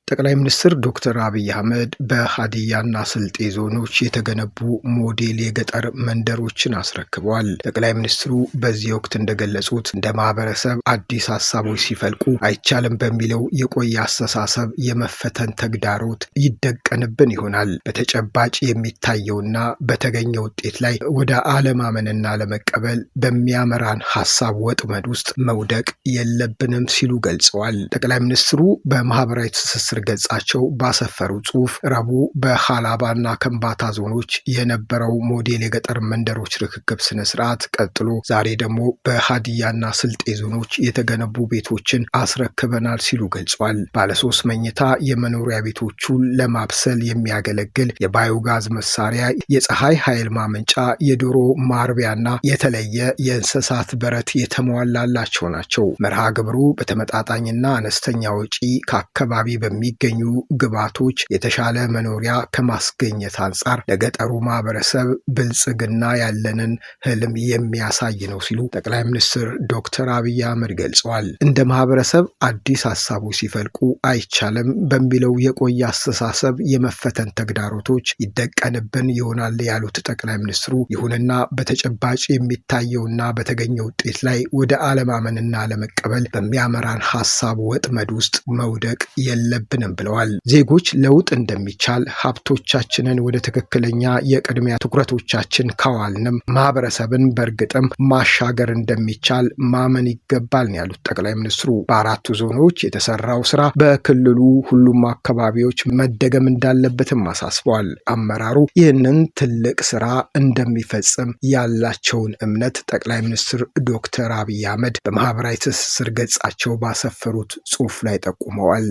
ጠቅላይ ሚኒስትር ዶክተር አብይ አህመድ በሀዲያና ስልጤ ዞኖች የተገነቡ ሞዴል የገጠር መንደሮችን አስረክበዋል። ጠቅላይ ሚኒስትሩ በዚህ ወቅት እንደገለጹት እንደ ማህበረሰብ አዲስ ሀሳቦች ሲፈልቁ አይቻልም በሚለው የቆየ አስተሳሰብ የመፈተን ተግዳሮት ይደቀንብን ይሆናል። በተጨባጭ የሚታየውና በተገኘ ውጤት ላይ ወደ አለማመንና ለመቀበል በሚያመራን ሀሳብ ወጥመድ ውስጥ መውደቅ የለብንም ሲሉ ገልጸዋል። ጠቅላይ ሚኒስትሩ በማህበራዊ ትስስር ገጻቸው ባሰፈሩ ጽሑፍ ረቡዕ በሃላባና ከምባታ ዞኖች የነበረው ሞዴል የገጠር መንደሮች ርክክብ ስነ ስርዓት ቀጥሎ ዛሬ ደግሞ በሀዲያና ስልጤ ዞኖች የተገነቡ ቤቶችን አስረክበናል ሲሉ ገልጿል። ባለሶስት መኝታ የመኖሪያ ቤቶቹን ለማብሰል የሚያገለግል የባዮጋዝ መሳሪያ፣ የፀሐይ ኃይል ማመንጫ፣ የዶሮ ማርቢያና የተለየ የእንስሳት በረት የተሟላላቸው ናቸው። መርሃ ግብሩ በተመጣጣኝና አነስተኛ ወጪ ከአካባቢ በሚገኙ ግብዓቶች የተሻለ መኖሪያ ከማስገኘት አንጻር ለገጠሩ ማህበረሰብ ብልጽግና ያለንን ህልም የሚያሳይ ነው ሲሉ ጠቅላይ ሚኒስትር ዶክተር አብይ አህመድ ገልጸዋል። እንደ ማህበረሰብ አዲስ ሀሳቦች ሲፈልቁ አይቻልም በሚለው የቆየ አስተሳሰብ የመፈተን ተግዳሮቶች ይደቀንብን ይሆናል ያሉት ጠቅላይ ሚኒስትሩ ይሁንና በተጨባጭ የሚታየውና በተገኘ ውጤት ላይ ወደ አለማመንና ለመቀበል በሚያመራን ሀሳብ ወጥመድ ውስጥ መውደቅ የለብንም ብለዋል። ዜጎች ለውጥ እንደሚቻል ሀብቶቻችንን ወደ ትክክለኛ የቅድሚያ ትኩረቶቻችን ካዋልንም ማህበረሰብን በእርግጥም ማሻገር እንደሚቻል ማመን ይገባል ነው ያሉት ጠቅላይ ሚኒስትሩ። በአራቱ ዞኖች የተሰራው ስራ በክልሉ ሁሉም አካባቢዎች መደገም እንዳለበትም አሳስበዋል። አመራሩ ይህንን ትልቅ ስራ እንደሚፈጽም ያላቸውን እምነት ጠቅላይ ሚኒስትር ዶክተር አብይ አህመድ በማህበራዊ ትስስር ገጻቸው ባሰፈሩት ጽሑፍ ላይ ጠቁመዋል።